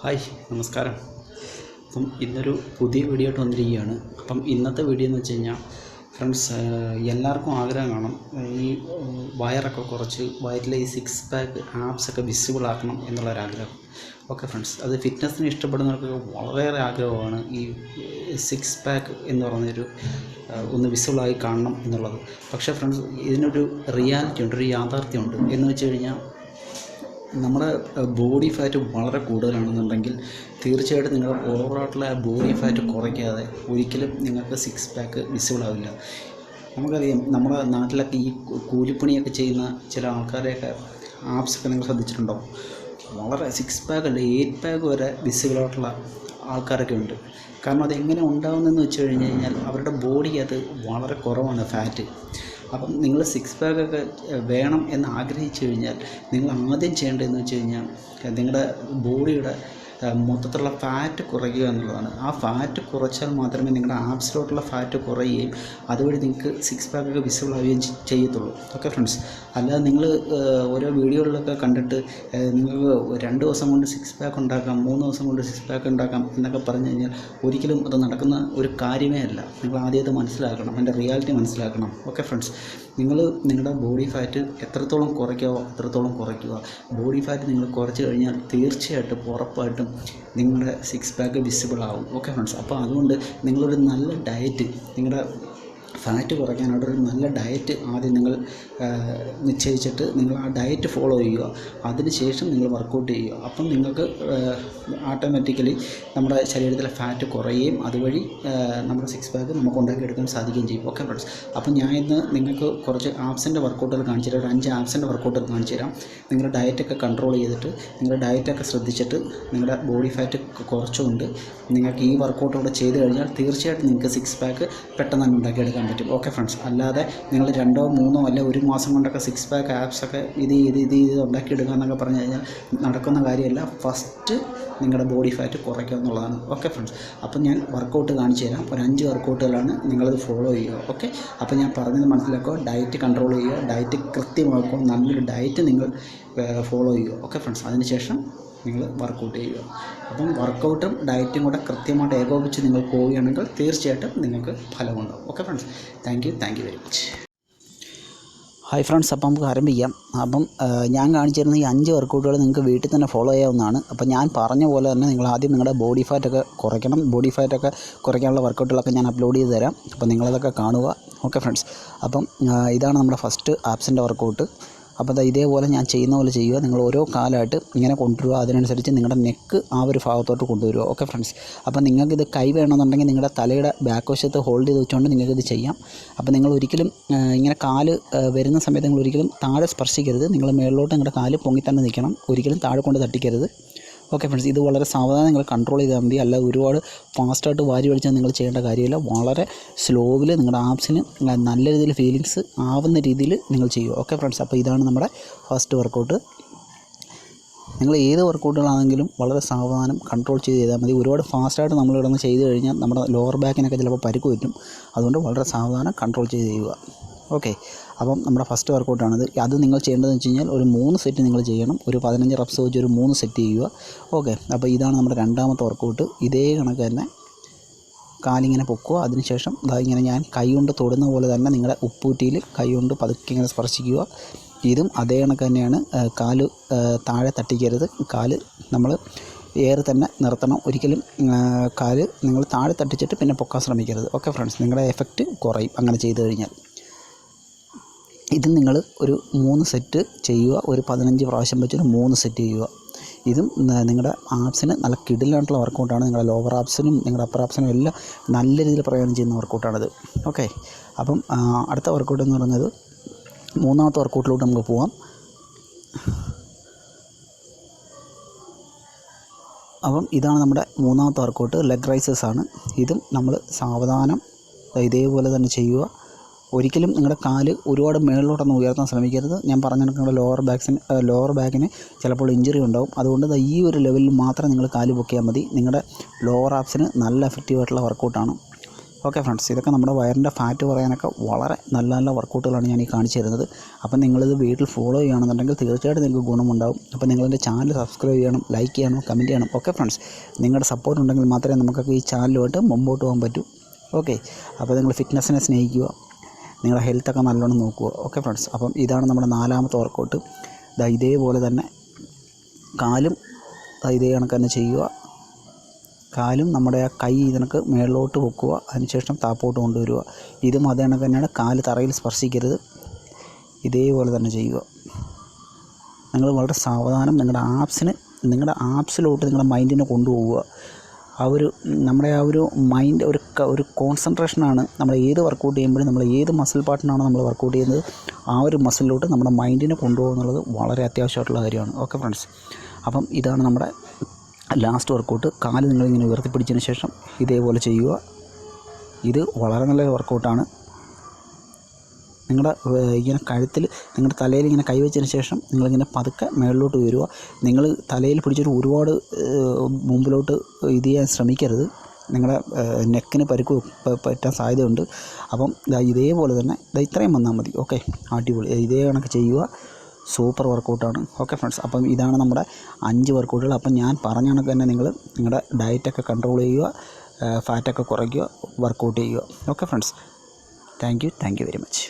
Hi നമസ്കാരം. അപ്പം ഇന്നൊരു പുതിയ വീഡിയോ ആയിട്ട് വന്നിരിക്കുകയാണ്. അപ്പം ഇന്നത്തെ വീഡിയോ എന്ന് വെച്ച് കഴിഞ്ഞാൽ ഫ്രണ്ട്സ്, എല്ലാവർക്കും ആഗ്രഹം കാണും ഈ വയറൊക്കെ കുറച്ച് വയറ്റിലെ ഈ സിക്സ് പാക്ക് ആപ്സൊക്കെ വിസിബിൾ ആക്കണം എന്നുള്ളൊരാഗ്രഹം. ഓക്കെ ഫ്രണ്ട്സ്, അത് ഫിറ്റ്നസ്സിന് ഇഷ്ടപ്പെടുന്നവർക്കൊക്കെ വളരെയേറെ ആഗ്രഹമാണ് ഈ സിക്സ് പാക്ക് എന്ന് പറഞ്ഞൊരു ഒന്ന് വിസിബിളായി കാണണം എന്നുള്ളത്. പക്ഷേ ഫ്രണ്ട്സ്, ഇതിനൊരു റിയാലിറ്റി ഉണ്ട്, ഒരു യാഥാർത്ഥ്യമുണ്ട്. എന്ന് വെച്ച് കഴിഞ്ഞാൽ നമ്മുടെ ബോഡി ഫാറ്റ് വളരെ കൂടുതലാണെന്നുണ്ടെങ്കിൽ തീർച്ചയായിട്ടും നിങ്ങളുടെ ഓവറായിട്ടുള്ള ബോഡി ഫാറ്റ് കുറയ്ക്കാതെ ഒരിക്കലും നിങ്ങൾക്ക് സിക്സ് പാക്ക് വിസിബിൾ ആവില്ല. നമുക്കറിയാം, നമ്മുടെ നാട്ടിലൊക്കെ ഈ കൂലിപ്പണിയൊക്കെ ചെയ്യുന്ന ചില ആൾക്കാരെയൊക്കെ ആപ്സൊക്കെ നിങ്ങൾ ശ്രദ്ധിച്ചിട്ടുണ്ടോ? വളരെ സിക്സ് പാക്ക് അല്ല 8 പാക്ക് വരെ വിസിബിളായിട്ടുള്ള ആൾക്കാരൊക്കെ ഉണ്ട്. കാരണം അതെങ്ങനെ ഉണ്ടാകുന്നതെന്ന് വെച്ച് കഴിഞ്ഞാൽ അവരുടെ ബോഡിക്കകത്ത് വളരെ കുറവാണ് ഫാറ്റ്. അപ്പം നിങ്ങൾ സിക്സ് പാക്കൊക്കെ വേണം എന്ന് ആഗ്രഹിച്ചു കഴിഞ്ഞാൽ നിങ്ങൾ ആദ്യം ചെയ്യേണ്ടതെന്ന് വെച്ച് കഴിഞ്ഞാൽ നിങ്ങളുടെ ബോഡിയുടെ മൊത്തത്തിലുള്ള ഫാറ്റ് കുറയ്ക്കുക എന്നുള്ളതാണ്. ആ ഫാറ്റ് കുറച്ചാൽ മാത്രമേ നിങ്ങളുടെ ആപ്സിലോട്ടുള്ള ഫാറ്റ് കുറയുകയും അതുവഴി നിങ്ങൾക്ക് സിക്സ് പാക്കൊക്കെ വിസിബിൾ ആവുകയും ചെയ്യത്തുള്ളൂ. ഓക്കെ ഫ്രണ്ട്സ്, അല്ലാതെ നിങ്ങൾ ഓരോ വീഡിയോകളിലൊക്കെ കണ്ടിട്ട് നിങ്ങൾക്ക് 2 ദിവസം കൊണ്ട് സിക്സ് പാക്ക് ഉണ്ടാക്കാം, 3 ദിവസം കൊണ്ട് സിക്സ് പാക്ക് ഉണ്ടാക്കാം എന്നൊക്കെ പറഞ്ഞു കഴിഞ്ഞാൽ ഒരിക്കലും അത് നടക്കുന്ന ഒരു കാര്യമേ അല്ല. നിങ്ങൾ ആദ്യം അത് മനസ്സിലാക്കണം, അതിൻ്റെ റിയാലിറ്റി മനസ്സിലാക്കണം. ഓക്കെ ഫ്രണ്ട്സ്, നിങ്ങൾ നിങ്ങളുടെ ബോഡി ഫാറ്റ് എത്രത്തോളം കുറയ്ക്കാവോ അത്രത്തോളം കുറയ്ക്കുക. ബോഡി ഫാറ്റ് നിങ്ങൾ കുറച്ച് കഴിഞ്ഞാൽ തീർച്ചയായിട്ടും ഉറപ്പായിട്ടും നിങ്ങളുടെ സിക്സ് പാക്ക് വിസിബിൾ ആവും. ഓക്കെ ഫ്രണ്ട്സ്, അപ്പോൾ അതുകൊണ്ട് നിങ്ങളൊരു നല്ല ഡയറ്റ്, നിങ്ങളുടെ ഫാറ്റ് കുറയ്ക്കാനായിട്ട് ഒരു നല്ല ഡയറ്റ് ആദ്യം നിങ്ങൾ നിശ്ചയിച്ചിട്ട് നിങ്ങൾ ആ ഡയറ്റ് ഫോളോ ചെയ്യുക. അതിനുശേഷം നിങ്ങൾ വർക്കൗട്ട് ചെയ്യുക. അപ്പം നിങ്ങൾക്ക് ഓട്ടോമാറ്റിക്കലി നമ്മുടെ ശരീരത്തിലെ ഫാറ്റ് കുറയുകയും അതുവഴി നമ്മുടെ സിക്സ് പാക്ക് നമുക്ക് ഉണ്ടാക്കിയെടുക്കാൻ സാധിക്കുകയും ചെയ്യും. ഓക്കെ ഫ്രണ്ട്സ്, അപ്പം ഞാൻ ഇന്ന് നിങ്ങൾക്ക് കുറച്ച് ആപ്സിൻ്റെ വർക്കൗട്ടുകൾ കാണിച്ചു തരാം. ഒരു 5 ആപ്സിൻ്റെ വർക്കൗട്ടുകൾ കാണിച്ചു തരാം. നിങ്ങളുടെ ഡയറ്റൊക്കെ കൺട്രോൾ ചെയ്തിട്ട് നിങ്ങളുടെ ഡയറ്റൊക്കെ ശ്രദ്ധിച്ചിട്ട് നിങ്ങളുടെ ബോഡി ഫാറ്റ് കുറച്ചുകൊണ്ട് നിങ്ങൾക്ക് ഈ വർക്കൗട്ടോടെ ചെയ്ത് കഴിഞ്ഞാൽ തീർച്ചയായിട്ടും നിങ്ങൾക്ക് സിക്സ് പാക്ക് പെട്ടെന്ന് തന്നെ ഉണ്ടാക്കിയെടുക്കാൻ പറ്റും. ഓക്കെ ഫ്രണ്ട്സ്, അല്ലാതെ നിങ്ങൾ 2 3 അല്ല 1 മാസം കൊണ്ടൊക്കെ സിക്സ് പാക്ക് ആപ്സൊക്കെ ഇത് ഉണ്ടാക്കിയെടുക്കുക എന്നൊക്കെ പറഞ്ഞു കഴിഞ്ഞാൽ നടക്കുന്ന കാര്യമല്ല. ഫസ്റ്റ് നിങ്ങളുടെ ബോഡി ഫാറ്റ് കുറയ്ക്കുക എന്നുള്ളതാണ്. ഓക്കെ ഫ്രണ്ട്സ്, അപ്പം ഞാൻ വർക്കൗട്ട് കാണിച്ചു തരാം. ഒരു 5 വർക്കൗട്ടുകളാണ്, നിങ്ങളത് ഫോളോ ചെയ്യുക. ഓക്കെ, അപ്പം ഞാൻ പറഞ്ഞത് മനസ്സിലാക്കുക, ഡയറ്റ് കൺട്രോൾ ചെയ്യുക, ഡയറ്റ് കൃത്യമാക്കുക, നല്ലൊരു ഡയറ്റ് നിങ്ങൾ ഫോളോ ചെയ്യുക. ഓക്കെ ഫ്രണ്ട്സ്, അതിനുശേഷം നിങ്ങൾ വർക്കൗട്ട് ചെയ്യുക. അപ്പം വർക്കൗട്ടും ഡയറ്റും കൂടെ കൃത്യമായിട്ട് ഏകോപിച്ച് നിങ്ങൾ പോവുകയാണെങ്കിൽ തീർച്ചയായിട്ടും നിങ്ങൾക്ക് ഫലമുണ്ടാകും. Okay friends, thank you very much. Hi friends, അപ്പം നമുക്ക് ആരംഭിക്കാം. അപ്പം ഞാൻ കാണിച്ചു തരുന്ന ഈ 5 വർക്കൗട്ടുകൾ നിങ്ങൾക്ക് വീട്ടിൽ തന്നെ ഫോളോ ചെയ്യാവുന്നതാണ്. അപ്പം ഞാൻ പറഞ്ഞ പോലെ തന്നെ നിങ്ങൾ ആദ്യം നിങ്ങളുടെ ബോഡി ഫാറ്റൊക്കെ കുറയ്ക്കണം. ബോഡി ഫാറ്റൊക്കെ കുറയ്ക്കാനുള്ള വർക്കൗട്ടുകളൊക്കെ ഞാൻ അപ്ലോഡ് ചെയ്ത് തരാം. അപ്പം നിങ്ങളതൊക്കെ കാണുക. ഓക്കെ ഫ്രണ്ട്സ്, അപ്പം ഇതാണ് നമ്മുടെ ഫസ്റ്റ് ആപ്സിൻ്റെ വർക്കൗട്ട്. അപ്പോൾ ഇതേപോലെ ഞാൻ ചെയ്യുന്ന പോലെ ചെയ്യുക. നിങ്ങൾ ഓരോ കാലമായിട്ട് ഇങ്ങനെ കൊണ്ടുവരിക. അതിനനുസരിച്ച് നിങ്ങളുടെ നെക്ക് ആ ഒരു ഭാഗത്തോട്ട് കൊണ്ടുവരിക. ഓക്കെ ഫ്രണ്ട്സ്, അപ്പോൾ നിങ്ങൾക്കിത് കൈ വേണമെന്നുണ്ടെങ്കിൽ നിങ്ങളുടെ തലയുടെ ബാക്ക് വശത്ത് ഹോൾഡ് ചെയ്ത് വെച്ചുകൊണ്ട് നിങ്ങൾക്കിത് ചെയ്യാം. അപ്പോൾ നിങ്ങൾ ഒരിക്കലും ഇങ്ങനെ കാല് വരുന്ന സമയത്ത് നിങ്ങൾ ഒരിക്കലും താഴെ സ്പർശിക്കരുത്. നിങ്ങൾ മേളിലോട്ട് നിങ്ങളുടെ കാല് പൊങ്ങി തന്നെ നിൽക്കണം. ഒരിക്കലും താഴെ കൊണ്ട് തട്ടിക്കരുത്. ഓക്കെ ഫ്രണ്ട്സ്, ഇത് വളരെ സാവധാനം നിങ്ങൾ കൺട്രോൾ ചെയ്താൽ മതി. അല്ല ഒരുപാട് ഫാസ്റ്റായിട്ട് വാരി വലിച്ചാൽ നിങ്ങൾ ചെയ്യേണ്ട കാര്യമില്ല. വളരെ സ്ലോവിൽ നിങ്ങളുടെ ആപ്സിന് നല്ല രീതിയിൽ ഫീലിങ്സ് ആവുന്ന രീതിയിൽ നിങ്ങൾ ചെയ്യുക. ഓക്കെ ഫ്രണ്ട്സ്, അപ്പോൾ ഇതാണ് നമ്മുടെ ഫസ്റ്റ് വർക്കൗട്ട്. നിങ്ങൾ ഏത് വർക്കൗട്ടുകളാണെങ്കിലും വളരെ സാവധാനം കൺട്രോൾ ചെയ്താൽ മതി. ഒരുപാട് ഫാസ്റ്റായിട്ട് നമ്മൾ ഇവിടുന്ന് ചെയ്ത് കഴിഞ്ഞാൽ നമ്മുടെ ലോവർ ബാക്കിനൊക്കെ ചിലപ്പോൾ പരിക്ക് പറ്റും. അതുകൊണ്ട് വളരെ സാവധാനം കൺട്രോൾ ചെയ്ത് ചെയ്യുക. ഓക്കെ, അപ്പം നമ്മുടെ ഫസ്റ്റ് വർക്കൗട്ടാണിത്. അത് നിങ്ങൾ ചെയ്യേണ്ടതെന്ന് വെച്ച് കഴിഞ്ഞാൽ ഒരു 3 സെറ്റ് നിങ്ങൾ ചെയ്യണം. ഒരു 15 റെപ്സ് വെച്ച് ഒരു 3 സെറ്റ് ചെയ്യുക. ഓക്കെ, അപ്പോൾ ഇതാണ് നമ്മുടെ രണ്ടാമത്തെ വർക്കൗട്ട്. ഇതേ കണക്ക് തന്നെ കാലിങ്ങനെ പൊക്കുക. അതിനുശേഷം ഇങ്ങനെ ഞാൻ കൈ കൊണ്ട് തൊടുന്ന പോലെ തന്നെ നിങ്ങളുടെ ഉപ്പൂറ്റിയിൽ കൈ കൊണ്ട് പതുക്കെ ഇങ്ങനെ സ്പർശിക്കുക. ഇതും അതേ കണക്ക് തന്നെയാണ്. കാല് താഴെ തട്ടിക്കരുത്. കാല് നമ്മൾ എയർ തന്നെ നിർത്തണം. ഒരിക്കലും കാല് നിങ്ങൾ താഴെ തട്ടിച്ചിട്ട് പിന്നെ പൊക്കാൻ ശ്രമിക്കരുത്. ഓക്കെ ഫ്രണ്ട്സ്, നിങ്ങളുടെ എഫക്റ്റ് കുറയും അങ്ങനെ ചെയ്ത് കഴിഞ്ഞാൽ. ഇത് നിങ്ങൾ ഒരു 3 സെറ്റ് ചെയ്യുക. ഒരു 15 പ്രാവശ്യം വെച്ചൊരു 3 സെറ്റ് ചെയ്യുക. ഇതും നിങ്ങളുടെ ആപ്സിന് നല്ല കിടിലായിട്ടുള്ള വർക്കൗട്ടാണ്. നിങ്ങളുടെ ലോവർ ആപ്സിനും നിങ്ങളുടെ അപ്പർ ആപ്സിനും എല്ലാം നല്ല രീതിയിൽ പ്രയോജനം ചെയ്യുന്ന വർക്കൗട്ടാണിത്. ഓക്കെ, അപ്പം അടുത്ത വർക്കൗട്ട് എന്ന് പറയുന്നത് മൂന്നാമത്തെ വർക്കൗട്ടിലോട്ട് നമുക്ക് പോവാം. അപ്പം ഇതാണ് നമ്മുടെ മൂന്നാമത്തെ വർക്കൗട്ട്, ലെഗ് റൈസസ് ആണ്. ഇതും നമ്മൾ സാവധാനം ഇതേപോലെ തന്നെ ചെയ്യുക. ഒരിക്കലും നിങ്ങളുടെ കാല് ഒരുപാട് മേളിലോട്ടൊന്നും ഉയർത്താൻ ശ്രമിക്കരുത്. ഞാൻ പറഞ്ഞ നിങ്ങളുടെ ലോവർ ബാക്കിന് ചിലപ്പോൾ ഇഞ്ചുറി ഉണ്ടാവും. അതുകൊണ്ട് ഈ ഒരു ലെവലിൽ മാത്രം നിങ്ങൾ കാല് പൊക്കിയാൽ മതി. നിങ്ങളുടെ ലോവർ ആപ്സിന് നല്ല എഫക്റ്റീവായിട്ടുള്ള വർക്കൗട്ടാണ്. ഓക്കെ ഫ്രണ്ട്സ്, ഇതൊക്കെ നമ്മുടെ വയറിൻ്റെ ഫാറ്റ് കുറയാനൊക്കെ വളരെ നല്ല നല്ല വർക്കൗട്ടുകളാണ് ഞാൻ ഈ കാണിച്ചു തരുന്നത്. അപ്പം നിങ്ങളിത് വീട്ടിൽ ഫോളോ ചെയ്യുകയാണെന്നുണ്ടെങ്കിൽ തീർച്ചയായിട്ടും നിങ്ങൾക്ക് ഗുണമുണ്ടാകും. അപ്പോൾ നിങ്ങളെൻ്റെ ചാനൽ സബ്സ്ക്രൈബ് ചെയ്യണം, ലൈക്ക് ചെയ്യണം, കമൻറ്റ് ചെയ്യണം. ഓക്കെ ഫ്രണ്ട്സ്, നിങ്ങളുടെ സപ്പോർട്ട് ഉണ്ടെങ്കിൽ മാത്രമേ നമുക്കൊക്കെ ഈ ചാനലുമായിട്ട് മുമ്പോട്ട് പോകാൻ പറ്റൂ. ഓക്കെ, അപ്പോൾ നിങ്ങൾ ഫിറ്റ്നസ്സിനെ സ്നേഹിക്കുക, നിങ്ങളുടെ ഹെൽത്തൊക്കെ നല്ലോണം നോക്കുക. ഓക്കെ ഫ്രണ്ട്സ്, അപ്പം ഇതാണ് നമ്മുടെ 4ാമത്തെ വർക്കൗട്ട്. ഇതേപോലെ തന്നെ കാലും ഇതേ കണക്ക് തന്നെ ചെയ്യുക. കാലും നമ്മുടെ ആ കൈ ഇതിനക്ക് മേളിലോട്ട് വെക്കുക, അതിനുശേഷം താപ്പോട്ട് കൊണ്ടുവരിക. ഇതും അതേ കണക്ക് തന്നെയാണ്. കാല് തറയിൽ സ്പർശിക്കരുത്, ഇതേപോലെ തന്നെ ചെയ്യുക. നിങ്ങൾ വളരെ സാവധാനം നിങ്ങളുടെ ആപ്സിലോട്ട് നിങ്ങളുടെ മൈൻഡിനെ കൊണ്ടുപോവുക. നമ്മുടെ ആ ഒരു മൈൻഡ് ഒരു കോൺസെൻട്രേഷനാണ്. നമ്മൾ ഏത് വർക്കൗട്ട് ചെയ്യുമ്പോഴും നമ്മൾ ഏത് മസിൽ പാർട്ടിനാണോ നമ്മൾ വർക്കൗട്ട് ചെയ്യുന്നത് ആ ഒരു മസിലിലോട്ട് നമ്മുടെ മൈൻഡിനെ കൊണ്ടുപോകുക എന്നുള്ളത് വളരെ അത്യാവശ്യമായിട്ടുള്ള കാര്യമാണ്. ഓക്കെ ഫ്രണ്ട്സ്, അപ്പം ഇതാണ് നമ്മുടെ ലാസ്റ്റ് വർക്കൗട്ട്. കാല് നിങ്ങളിങ്ങനെ ഉയർത്തിപ്പിടിച്ചതിന് ശേഷം ഇതേപോലെ ചെയ്യുക. ഇത് വളരെ നല്ലൊരു വർക്കൗട്ടാണ്. നിങ്ങളുടെ ഇങ്ങനെ കഴുത്തിൽ നിങ്ങളുടെ തലയിൽ ഇങ്ങനെ കൈവച്ചതിന് ശേഷം നിങ്ങളിങ്ങനെ പതുക്കെ മേളിലോട്ട് ഉയരുക. നിങ്ങൾ തലയിൽ പിടിച്ചിട്ട് ഒരുപാട് മുമ്പിലോട്ട് ഇത് ചെയ്യാൻ ശ്രമിക്കരുത്. നിങ്ങളുടെ നെക്കിന് പരിക്ക് പറ്റാൻ സാധ്യതയുണ്ട്. അപ്പം ഇതേപോലെ തന്നെ ഇത്രയും വന്നാൽ മതി. ഓക്കെ, അടിപൊളി. ഇതേ കണക്ക് ചെയ്യുക. സൂപ്പർ വർക്കൗട്ടാണ്. ഓക്കെ ഫ്രണ്ട്സ്, അപ്പം ഇതാണ് നമ്മുടെ 5 വർക്കൗട്ടുകൾ. അപ്പം ഞാൻ പറഞ്ഞ കണക്ക് തന്നെ നിങ്ങൾ നിങ്ങളുടെ ഡയറ്റൊക്കെ കൺട്രോൾ ചെയ്യുക, ഫാറ്റൊക്കെ കുറയ്ക്കുക, വർക്കൗട്ട് ചെയ്യുക. Okay friends, thank you very much.